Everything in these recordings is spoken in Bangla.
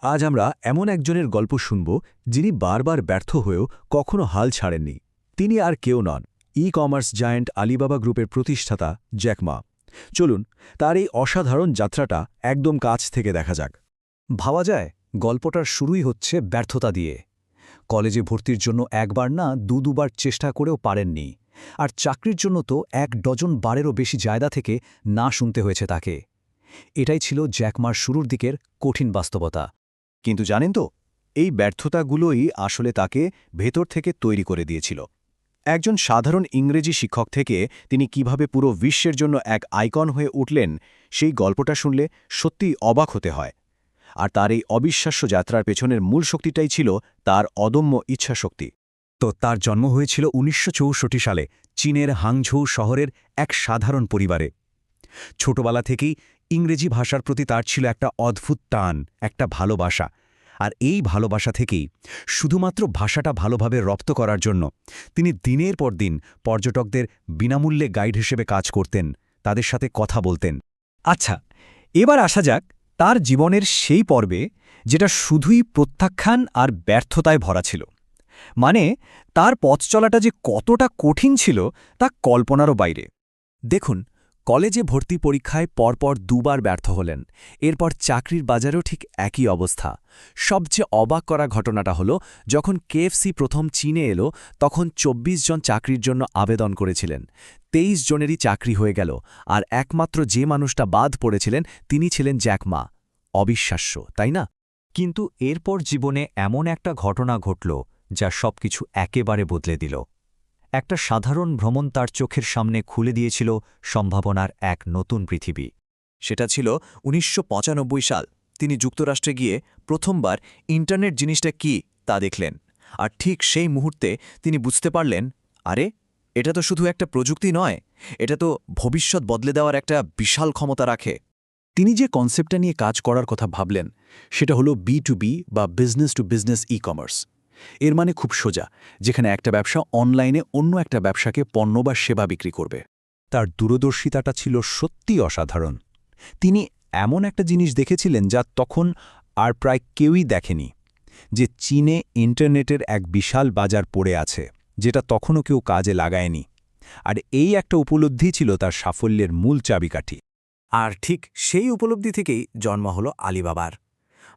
আজ আমরা এমন একজনের গল্প শুনব যিনি বারবার ব্যর্থ হয়েও কখনো হাল ছাড়েননি। তিনি আর কেউ নন, ই-কমার্স জায়ান্ট আলিবাবা গ্রুপের প্রতিষ্ঠাতা জ্যাক মা। চলুন তার এই অসাধারণ যাত্রাটা একদম কাছ থেকে দেখা যাক। ভাবা যায় গল্পটার শুরুই হচ্ছে ব্যর্থতা দিয়ে। কলেজে ভর্তির জন্য একবার না দুবার চেষ্টা করেও পারেননি, আর চাকরির জন্য তো ১ ডজনবারেরও বেশি জায়গা থেকে না শুনতে হয়েছে তাকে। এটাই ছিল জ্যাক মার শুরুর দিকের কঠিন বাস্তবতা। কিন্তু জানেন তো, এই ব্যর্থতাগুলোই আসলে তাকে ভেতর থেকে তৈরি করে দিয়েছিল। একজন সাধারণ ইংরেজি শিক্ষক থেকে তিনি কিভাবে পুরো বিশ্বের জন্য এক আইকন হয়ে উঠলেন, সেই গল্পটা শুনলে সত্যিই অবাক হতে হয়। আর তার এই অবিশ্বাস্য যাত্রার পেছনের মূল শক্তিটাই ছিল তার অদম্য ইচ্ছাশক্তি। তো তার জন্ম হয়েছিল ১৯৬৪ সালে চীনের হাংঝৌ শহরের এক সাধারণ পরিবারে। ছোটবেলা থেকেই ইংরেজি ভাষার প্রতি তার ছিল একটা অদ্ভুত টান, একটা ভালোবাসা। আর এই ভালোবাসা থেকেই শুধুমাত্র ভাষাটা ভালোভাবে রপ্ত করার জন্য তিনি দিনের পর দিন পর্যটকদের বিনামূল্যে গাইড হিসেবে কাজ করতেন, তাদের সাথে কথা বলতেন। আচ্ছা, এবার আসা যাক তার জীবনের সেই পর্বে যেটা শুধুই প্রত্যাখ্যান আর ব্যর্থতায় ভরা ছিল। মানে তার পথ চলাটা যে কতটা কঠিন ছিল তা কল্পনারও বাইরে। দেখুন, কলেজে ভর্তি পরীক্ষায় পরপর দুবার ব্যর্থ হলেন। এরপর চাকরির বাজারেও ঠিক একই অবস্থা। সবচেয়ে অবাক করা ঘটনাটা হলো, যখন কেএফসি প্রথম চীনে এলো তখন ২৪ জন চাকরির জন্য আবেদন করেছিলেন। ২৩ জনেরই চাকরি হয়ে গেল, আর একমাত্র যে মানুষটা বাদ পড়েছিলেন তিনি ছিলেন জ্যাক মা। অবিশ্বাস্য, তাই না? কিন্তু এরপর জীবনে এমন একটা ঘটনা ঘটল যা সবকিছু একেবারে বদলে দিল। একটা সাধারণ ভ্রমণ তার চোখের সামনে খুলে দিয়েছিল সম্ভাবনার এক নতুন পৃথিবী। সেটা ছিল ১৯৯৫ সাল। তিনি যুক্তরাষ্ট্রে গিয়ে প্রথমবার ইন্টারনেট জিনিসটা কি তা দেখলেন। আর ঠিক সেই মুহূর্তে তিনি বুঝতে পারলেন, আরে, এটা তো শুধু একটা প্রযুক্তি নয়, এটা তো ভবিষ্যৎ বদলে দেওয়ার একটা বিশাল ক্ষমতা রাখে। তিনি যে কনসেপ্টটা নিয়ে কাজ করার কথা ভাবলেন সেটা হলো B2B বা বিজনেস টু বিজনেস ই-কমার্স। এর মানে খুব সোজা, যেখানে একটা ব্যবসা অনলাইনে অন্য একটা ব্যবসাকে পণ্য বা সেবা বিক্রি করবে। তার দূরদর্শিতাটা ছিল সত্যি অসাধারণ। তিনি এমন একটা জিনিস দেখেছিলেন যা তখন আর প্রায় কেউই দেখেনি, যে চীনে ইন্টারনেটের এক বিশাল বাজার পড়ে আছে, যেটা তখনও কেউ কাজে লাগায়নি। আর এই একটা উপলব্ধি ছিল তার সাফল্যের মূল চাবিকাঠি। আর ঠিক সেই উপলব্ধি থেকেই জন্ম হলো আলিবাবার।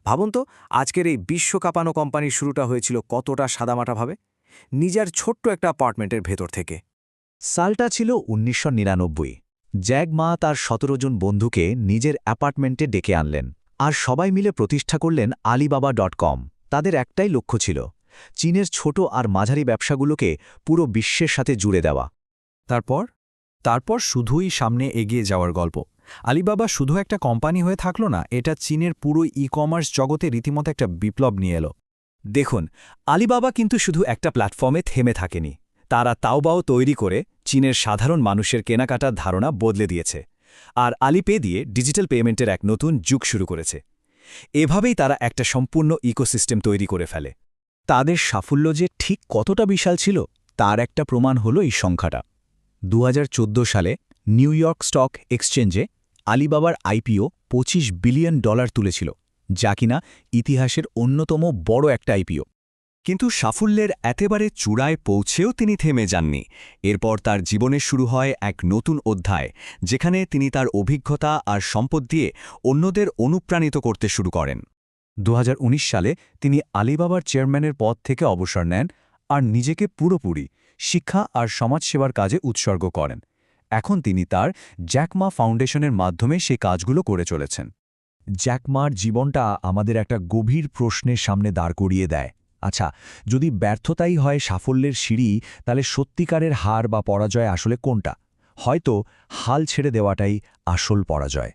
ভাবুন তো, আজকের এই বিশ্বকাপানো কোম্পানির শুরুটা হয়েছিল কতটা সাদামাটাভাবে, নিজের ছোট্ট একটা অ্যাপার্টমেন্টের ভেতর থেকে। সালটা ছিল ১৯৯৯। জ্যাক মা তার ১৭ জন বন্ধুকে নিজের অ্যাপার্টমেন্টে ডেকে আনলেন, আর সবাই মিলে প্রতিষ্ঠা করলেন alibaba.com। তাদের একটাই লক্ষ্য ছিল চীনের ছোট আর মাঝারি ব্যবসাগুলোকে পুরো বিশ্বের সাথে জুড়ে দেওয়া। তারপর শুধুই সামনে এগিয়ে যাওয়ার গল্প। আলিবাবা শুধু একটা কোম্পানি হয়ে থাকল না, এটা চীনের পুরো ই-কমার্স জগতে রীতিমতো একটা বিপ্লব নিয়ে এলো। দেখুন, আলিবাবা কিন্তু শুধু একটা প্ল্যাটফর্মে থেমে থাকেনি। তারা তাওবাও তৈরি করে চীনের সাধারণ মানুষের কেনাকাটার ধারণা বদলে দিয়েছে, আর আলিপে দিয়ে ডিজিটাল পেমেন্টের এক নতুন যুগ শুরু করেছে। এভাবেই তারা একটা সম্পূর্ণ ইকোসিস্টেম তৈরি করে ফেলে। তাদের সাফল্য যে ঠিক কতটা বিশাল ছিল তার একটা প্রমাণ হলো এই সংখ্যাটা। ২০১৪ সালে নিউ ইয়র্ক স্টক এক্সচেঞ্জে আলিবাবার আইপিও $২৫ বিলিয়ন তুলেছিল, যা কিনা ইতিহাসের অন্যতম বড় একটা আইপিও। কিন্তু সাফল্যের একেবারে চূড়ায় পৌঁছেও তিনি থেমে যাননি। এরপর তার জীবনে শুরু হয় এক নতুন অধ্যায়, যেখানে তিনি তার অভিজ্ঞতা আর সম্পদ দিয়ে অন্যদের অনুপ্রাণিত করতে শুরু করেন। ২০১৯ সালে তিনি আলিবাবার চেয়ারম্যানের পদ থেকে অবসর নেন আর নিজেকে পুরোপুরি শিক্ষা আর সমাজসেবার কাজে উৎসর্গ করেন। এখন তিনি তার জ্যাক মা ফাউন্ডেশনের মাধ্যমে সেই কাজগুলো করে চলেছেন। জ্যাক মার জীবনটা আমাদের একটা গভীর প্রশ্নের সামনে দাঁড় করিয়ে দেয়। আচ্ছা, যদি ব্যর্থতাই হয় সাফল্যের সিঁড়ি, তাহলে সত্যিকারের হার বা পরাজয় আসলে কোনটা? হয়তো হাল ছেড়ে দেওয়াটাই আসল পরাজয়।